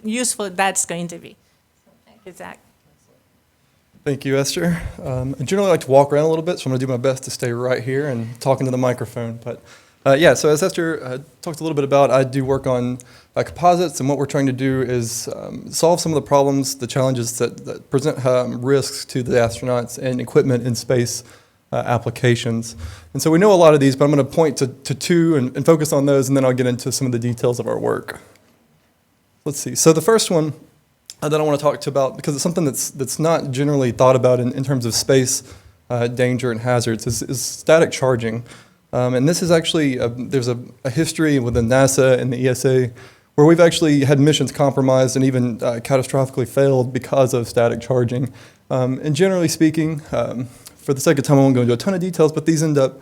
useful that's going to be. Thank you, Zach. Thank you, Esther. I generally like to walk around a little bit, so I'm going to do my best to stay right here and talk into the microphone. But yeah, so as Esther talked a little bit about, I do work on composites, and what we're trying to do is solve some of the problems, the challenges that present risks to the astronauts and equipment in space applications. And so we know a lot of these, but I'm going to point to two and focus on those, and then I'll get into some of the details of our work. Let's see. So the first one that I want to talk to about, because it's something that's not generally thought about in terms of space danger and hazards, is static charging. And this is actually, there's a history within NASA and the ESA where we've actually had missions compromised and even catastrophically failed because of static charging. And generally speaking, for the sake of time, I won't go into a ton of details, but these end up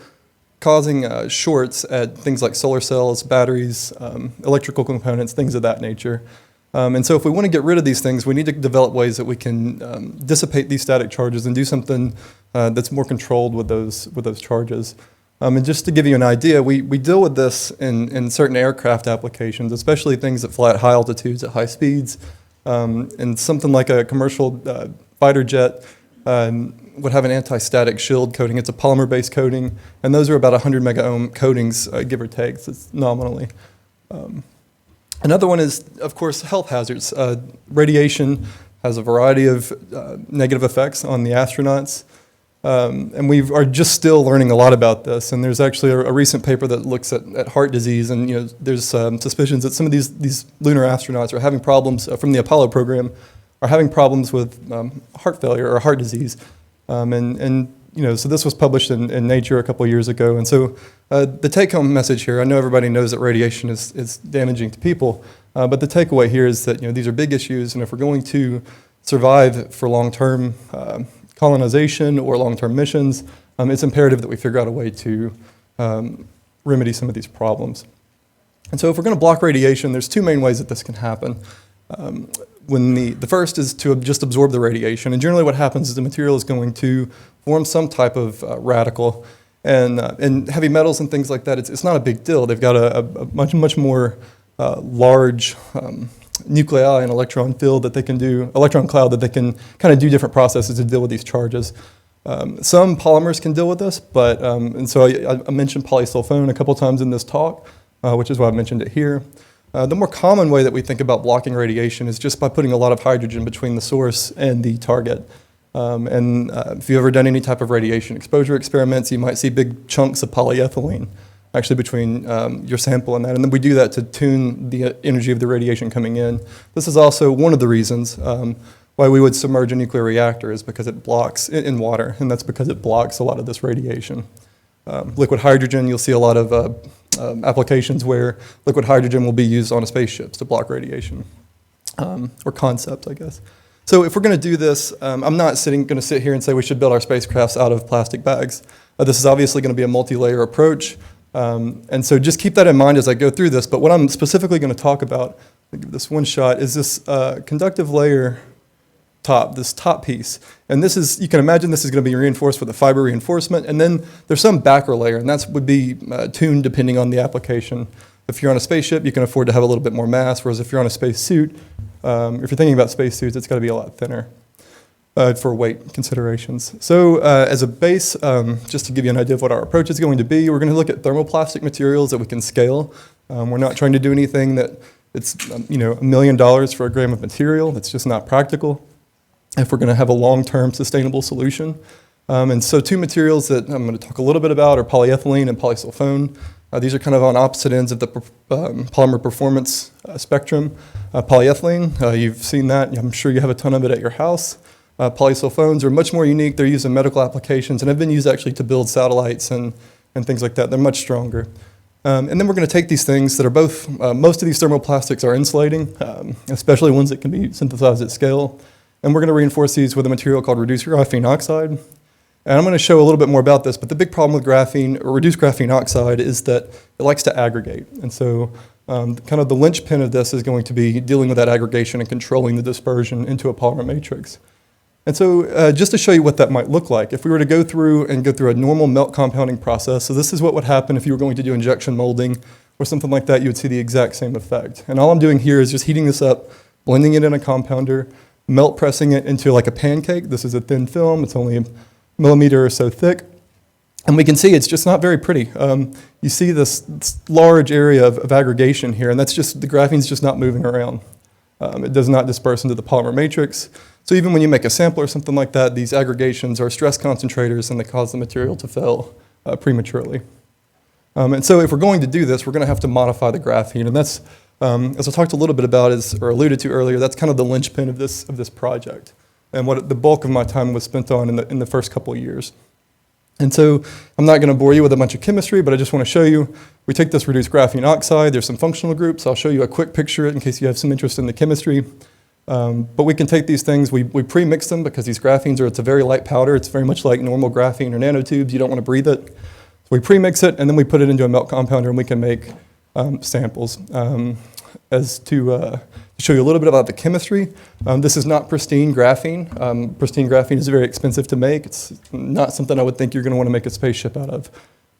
causing shorts at things like solar cells, batteries, electrical components, things of that nature. And so if we want to get rid of these things, we need to develop ways that we can dissipate these static charges and do something that's more controlled with those charges. And just to give you an idea, we deal with this in certain aircraft applications, especially things that fly at high altitudes, at high speeds. And something like a commercial fighter jet would have an anti-static shield coating. It's a polymer-based coating, and those are about 100 megaohm coatings, give or take, so it's nominally. Another one is, of course, health hazards. Radiation has a variety of negative effects on the astronauts, and we are just still learning a lot about this. And there's actually a recent paper that looks at heart disease, and there's suspicions that some of these lunar astronauts are having problems from the Apollo program, are having problems with heart failure or heart disease. So this was published in Nature a couple of years ago. And so the take-home message here, I know everybody knows that radiation is damaging to people, but the takeaway here is that these are big issues, and if we're going to survive for long-term colonization or long-term missions, it's imperative that we figure out a way to remedy some of these problems. And so if we're going to block radiation, there's two main ways that this can happen. The first is to just absorb the radiation, and generally what happens is the material is going to form some type of radical, and heavy metals and things like that, it's not a big deal. They've got a much more large nuclei and electron field that they can do, electron cloud that they can kind of do different processes to deal with these charges. Some polymers can deal with this, but and so I mentioned polysulfone a couple times in this talk, which is why I mentioned it here. The more common way that we think about blocking radiation is just by putting a lot of hydrogen between the source and the target. If you've ever done any type of radiation exposure experiments, you might see big chunks of polyethylene actually between your sample and that. And then we do that to tune the energy of the radiation coming in. This is also one of the reasons why we would submerge a nuclear reactor, is because it blocks in water, and that's because it blocks a lot of this radiation. Liquid hydrogen, you'll see a lot of applications where liquid hydrogen will be used on spaceships to block radiation, or concepts, I guess. So if we're going to do this, I'm not going to sit here and say we should build our spacecrafts out of plastic bags. This is obviously going to be a multi-layer approach, and so just keep that in mind as I go through this. But what I'm specifically going to talk about, I'll give this one shot, is this conductive layer top, this top piece. And this is, you can imagine this is going to be reinforced with a fiber reinforcement, and then there's some backer layer, and that would be tuned depending on the application. If you're on a spaceship, you can afford to have a little bit more mass, whereas if you're on a space suit, if you're thinking about space suits, it's got to be a lot thinner for weight considerations. So as a base, just to give you an idea of what our approach is going to be, we're going to look at thermoplastic materials that we can scale. We're not trying to do anything that it's $1 million for a gram of material. That's just not practical if we're going to have a long-term sustainable solution. And so two materials that I'm going to talk a little bit about are polyethylene and polysulfone. These are kind of on opposite ends of the polymer performance spectrum. Polyethylene, you've seen that. I'm sure you have a ton of it at your house. Polysulfones are much more unique. They're used in medical applications and have been used actually to build satellites and things like that. They're much stronger. And then we're going to take these things that are both, most of these thermoplastics are insulating, especially ones that can be synthesized at scale. And we're going to reinforce these with a material called reduced graphene oxide. And I'm going to show a little bit more about this, but the big problem with graphene, or reduced graphene oxide, is that it likes to aggregate. And so kind of the linchpin of this is going to be dealing with that aggregation and controlling the dispersion into a polymer matrix. And so just to show you what that might look like, if we were to go through a normal melt compounding process, so this is what would happen if you were going to do injection molding or something like that, you would see the exact same effect. And all I'm doing here is just heating this up, blending it in a compounder, melt pressing it into like a pancake. This is a thin film. It's only a millimeter or so thick. And we can see it's just not very pretty. You see this large area of aggregation here, and that's just, the graphene's just not moving around. It does not disperse into the polymer matrix. So even when you make a sample or something like that, these aggregations are stress concentrators and they cause the material to fail prematurely. And so if we're going to do this, we're going to have to modify the graphene. And that's, as I talked a little bit about, or alluded to earlier, that's kind of the linchpin of this project. And what the bulk of my time was spent on in the first couple of years. And so I'm not going to bore you with a bunch of chemistry, but I just want to show you, we take this reduced graphene oxide, there's some functional groups. I'll show you a quick picture in case you have some interest in the chemistry. But we can take these things, we pre-mix them because these graphenes it's a very light powder. It's very much like normal graphene or nanotubes. You don't want to breathe it. So we pre-mix it and then we put it into a melt compounder and we can make samples. As to show you a little bit about the chemistry, this is not pristine graphene. Pristine graphene is very expensive to make. It's not something I would think you're going to want to make a spaceship out of.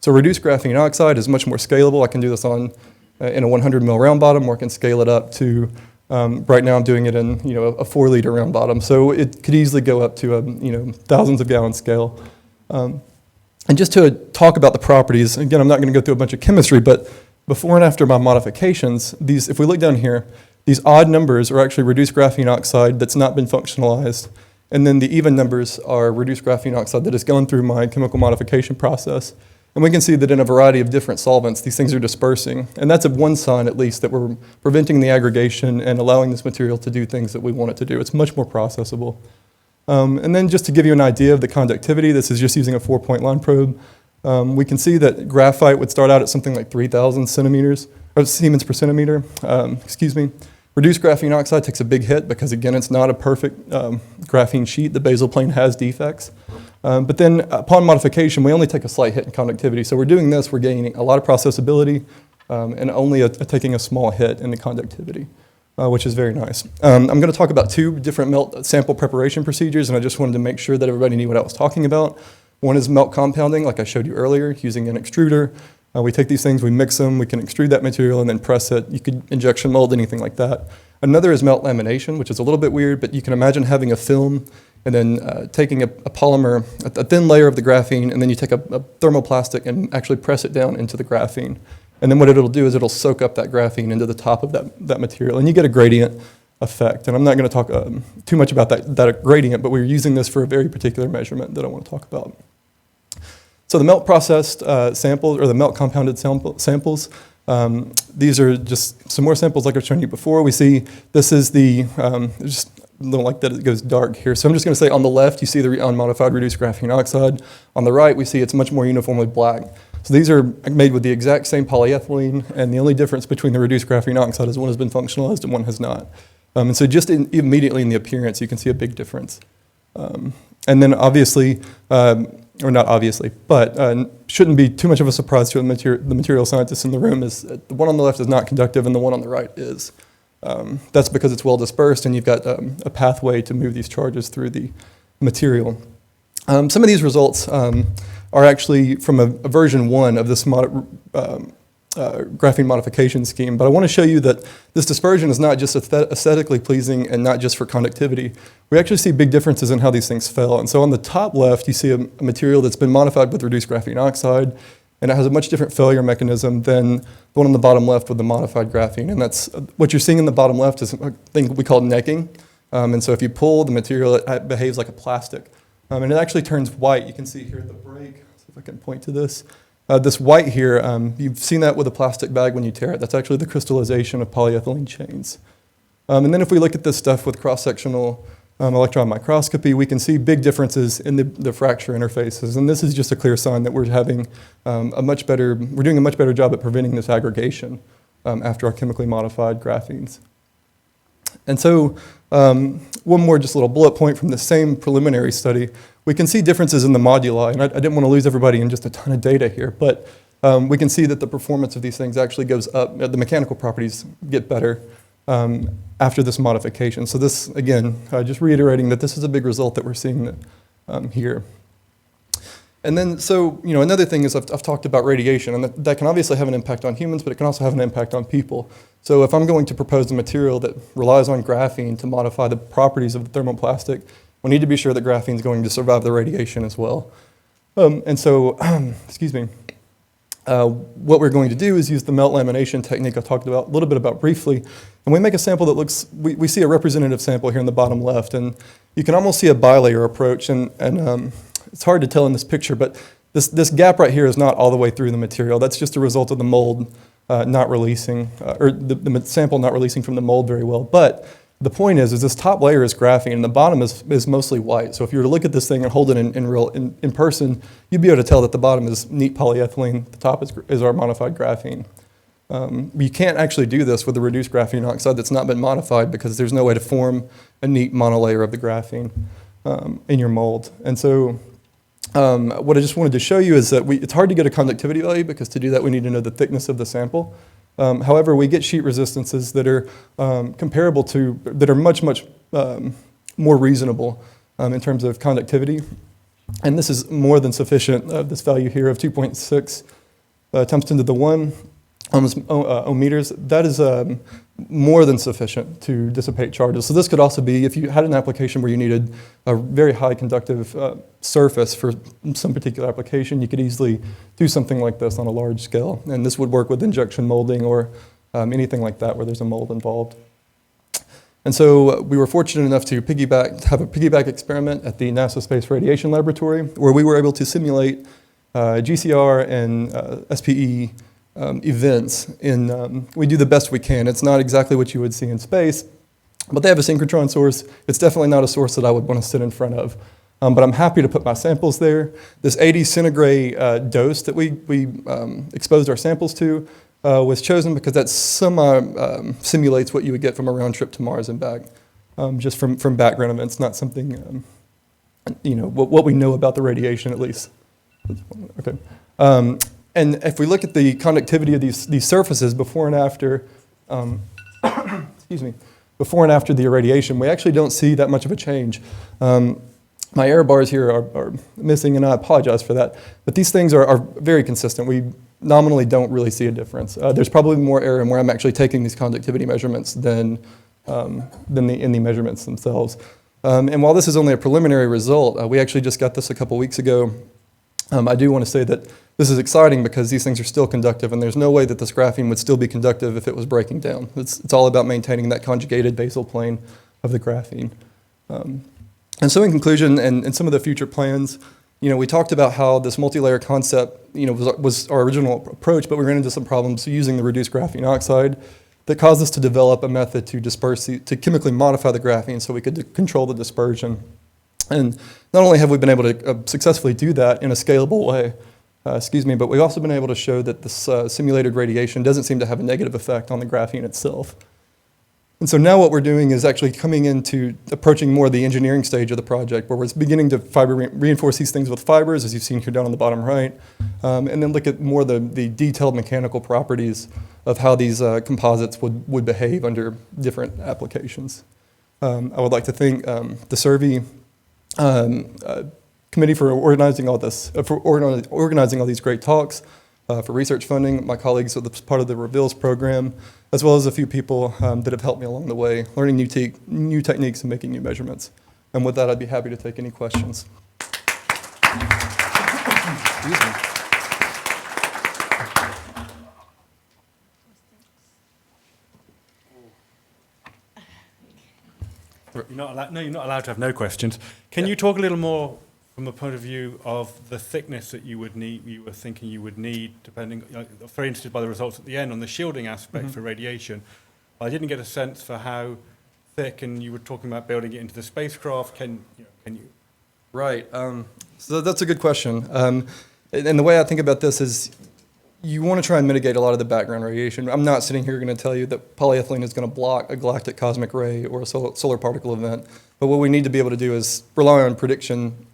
So reduced graphene oxide is much more scalable. I can do this in a 100 mil round bottom, or I can scale it up to, right now I'm doing it in a 4 liter round bottom. So it could easily go up to a thousands of gallon scale. And just to talk about the properties, again, I'm not going to go through a bunch of chemistry, but before and after my modifications, if we look down here, these odd numbers are actually reduced graphene oxide that's not been functionalized. And then the even numbers are reduced graphene oxide that has gone through my chemical modification process. And we can see that in a variety of different solvents, these things are dispersing. And that's one sign, at least, that we're preventing the aggregation and allowing this material to do things that we want it to do. It's much more processable. And then just to give you an idea of the conductivity, this is just using a 4-point line probe. We can see that graphite would start out at something like 3,000 centimeters, or Siemens per centimeter, Reduced graphene oxide takes a big hit because, again, it's not a perfect graphene sheet. The basal plane has defects. But then upon modification, we only take a slight hit in conductivity. So we're doing this, we're gaining a lot of processability and only taking a small hit in the conductivity, which is very nice. I'm going to talk about 2 different melt sample preparation procedures, and I just wanted to make sure that everybody knew what I was talking about. One is melt compounding, like I showed you earlier, using an extruder. We take these things, we mix them, we can extrude that material and then press it. You could injection mold, anything like that. Another is melt lamination, which is a little bit weird, but you can imagine having a film and then taking a polymer, a thin layer of the graphene, and then you take a thermoplastic and actually press it down into the graphene. And then what it'll do is it'll soak up that graphene into the top of that material, and you get a gradient effect. And I'm not going to talk too much about that gradient, but we're using this for a very particular measurement that I want to talk about. So the melt processed samples, or the melt compounded samples, these are just some more samples like I've shown you before. We see this is the, just a little like that, it goes dark here. So I'm just going to say on the left, you see the unmodified reduced graphene oxide. On the right, we see it's much more uniformly black. So these are made with the exact same polyethylene, and the only difference between the reduced graphene oxide is one has been functionalized and one has not. And so just immediately in the appearance, you can see a big difference. And then obviously, or not obviously, but shouldn't be too much of a surprise to the material scientists in the room, is the one on the left is not conductive and the one on the right is. That's because it's well dispersed and you've got a pathway to move these charges through the material. Some of these results are actually from a version 1 of this graphene modification scheme, but I want to show you that this dispersion is not just aesthetically pleasing and not just for conductivity. We actually see big differences in how these things fell. And so on the top left, you see a material that's been modified with reduced graphene oxide, and it has a much different failure mechanism than the one on the bottom left with the modified graphene. And that's what you're seeing in the bottom left is a thing we call necking. And so if you pull the material, it behaves like a plastic. And it actually turns white. You can see here at the break, see if I can point to this. This white here, you've seen that with a plastic bag when you tear it. That's actually the crystallization of polyethylene chains. And then if we look at this stuff with cross-sectional electron microscopy, we can see big differences in the fracture interfaces. And this is just a clear sign that we're having we're doing a much better job at preventing this aggregation after our chemically modified graphenes. And so one more just little bullet point from the same preliminary study. We can see differences in the moduli, and I didn't want to lose everybody in just a ton of data here, but we can see that the performance of these things actually goes up. The mechanical properties get better after this modification. So this, again, just reiterating that this is a big result that we're seeing here. And then, so, another thing is I've talked about radiation, and that can obviously have an impact on humans, but it can also have an impact on people. So if I'm going to propose a material that relies on graphene to modify the properties of the thermoplastic, we need to be sure that graphene is going to survive the radiation as well. And so, excuse me, what we're going to do is use the melt lamination technique I talked about a little bit about briefly, and we make a sample that looks, we see a representative sample here in the bottom left, and you can almost see a bilayer approach, and it's hard to tell in this picture, but this gap right here is not all the way through the material. That's just a result of the mold not releasing, or the sample not releasing from the mold very well. But the point is this top layer is graphene, and the bottom is mostly white. So if you were to look at this thing and hold it in person, you'd be able to tell that the bottom is neat polyethylene, the top is our modified graphene. You can't actually do this with a reduced graphene oxide that's not been modified because there's no way to form a neat monolayer of the graphene in your mold. And so what I just wanted to show you is that it's hard to get a conductivity value because to do that we need to know the thickness of the sample. However, we get sheet resistances that are comparable to, that are much more reasonable in terms of conductivity. And this is more than sufficient, this value here of 2.6 times 10 to the 1 ohms, that is more than sufficient to dissipate charges. So this could also be, if you had an application where you needed a very high conductive surface for some particular application, you could easily do something like this on a large scale. And this would work with injection molding or anything like that where there's a mold involved. And so we were fortunate enough to have a piggyback experiment at the NASA Space Radiation Laboratory where we were able to simulate GCR and SPE events. We do the best we can. It's not exactly what you would see in space, but they have a synchrotron source. It's definitely not a source that I would want to sit in front of. But I'm happy to put my samples there. This 80 centigrade dose that we exposed our samples to was chosen because that simulates what you would get from a round trip to Mars and back, just from background events, not something, what we know about the radiation at least. Okay. And if we look at the conductivity of these surfaces before and after, excuse me, before and after the irradiation, we actually don't see that much of a change. My error bars here are missing, and I apologize for that. But these things are very consistent. We nominally don't really see a difference. There's probably more error in where I'm actually taking these conductivity measurements than in the measurements themselves. And while this is only a preliminary result, we actually just got this a couple weeks ago. I do want to say that this is exciting because these things are still conductive, and there's no way that this graphene would still be conductive if it was breaking down. It's all about maintaining that conjugated basal plane of the graphene. And so in conclusion, and some of the future plans, we talked about how this multi-layer concept, was our original approach, but we ran into some problems using the reduced graphene oxide that caused us to develop a method to to chemically modify the graphene so we could control the dispersion. And not only have we been able to successfully do that in a scalable way, but we've also been able to show that this simulated radiation doesn't seem to have a negative effect on the graphene itself. And so now what we're doing is actually coming into approaching more the engineering stage of the project, where we're beginning to reinforce these things with fibers, as you've seen here down on the bottom right, and then look at more the detailed mechanical properties of how these composites would behave under different applications. I would like to thank the Survey committee for organizing all this, organizing all these great talks, for research funding, my colleagues are part of the Reveals program, as well as a few people that have helped me along the way, learning new techniques and making new measurements. And with that, I'd be happy to take any questions. You're not allowed to have no questions. Can you talk a little more from the point of view of the thickness that you were thinking you would need, depending, very interested by the results at the end on the shielding aspect for radiation. I didn't get a sense for how thick, and you were talking about building it into the spacecraft. Can you? Right. So that's a good question. And the way I think about this is you want to try and mitigate a lot of the background radiation. I'm not sitting here going to tell you that polyethylene is going to block a galactic cosmic ray or a solar particle event. But what we need to be able to do is rely on prediction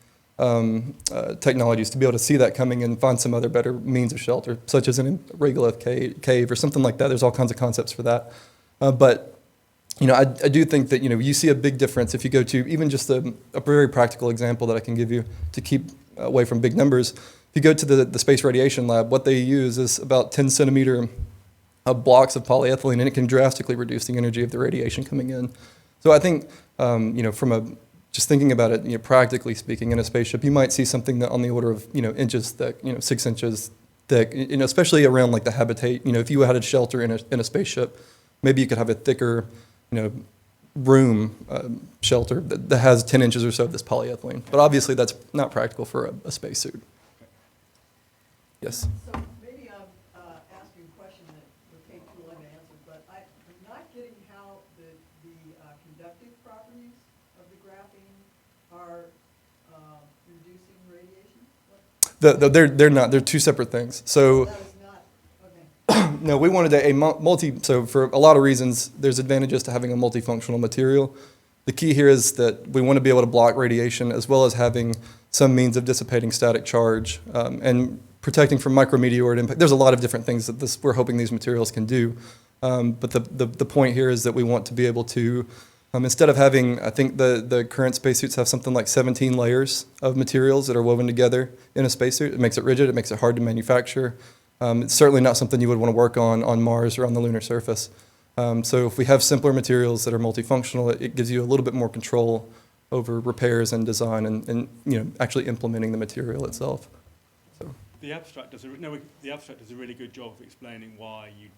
technologies to be able to see that coming and find some other better means of shelter, such as an regolith cave or something like that. There's all kinds of concepts for that. But I do think that you see a big difference if you go to even just a very practical example that I can give you to keep away from big numbers, if you go to the Space Radiation Lab, what they use is about 10 centimeter blocks of polyethylene, and it can drastically reduce the energy of the radiation coming in. So I think, just thinking about it, practically speaking, in a spaceship, you might see something that on the order of, inches thick, 6 inches thick, especially around like the habitat. If you had a shelter in a spaceship, maybe you could have a thicker, room shelter that has 10 inches or so of this polyethylene. But obviously that's not practical for a spacesuit. Yes? So maybe I'm asking a question that would take too long to answer, but I'm not getting how the conductive properties of the graphene are reducing radiation? They're not. They're two separate things. So That is not, okay. no, we wanted a multi. So for a lot of reasons, there's advantages to having a multifunctional material. The key here is that we want to be able to block radiation as well as having some means of dissipating static charge and protecting from micrometeoroid impact. There's a lot of different things that we're hoping these materials can do. But the point here is that we want to be able to, instead of having, I think the current spacesuits have something like 17 layers of materials that are woven together in a spacesuit. It makes it rigid, it makes it hard to manufacture. It's certainly not something you would want to work on Mars or on the lunar surface. So if we have simpler materials that are multifunctional, it gives you a little bit more control over repairs and design and actually implementing the material itself. So. The abstract does a really good job of explaining why you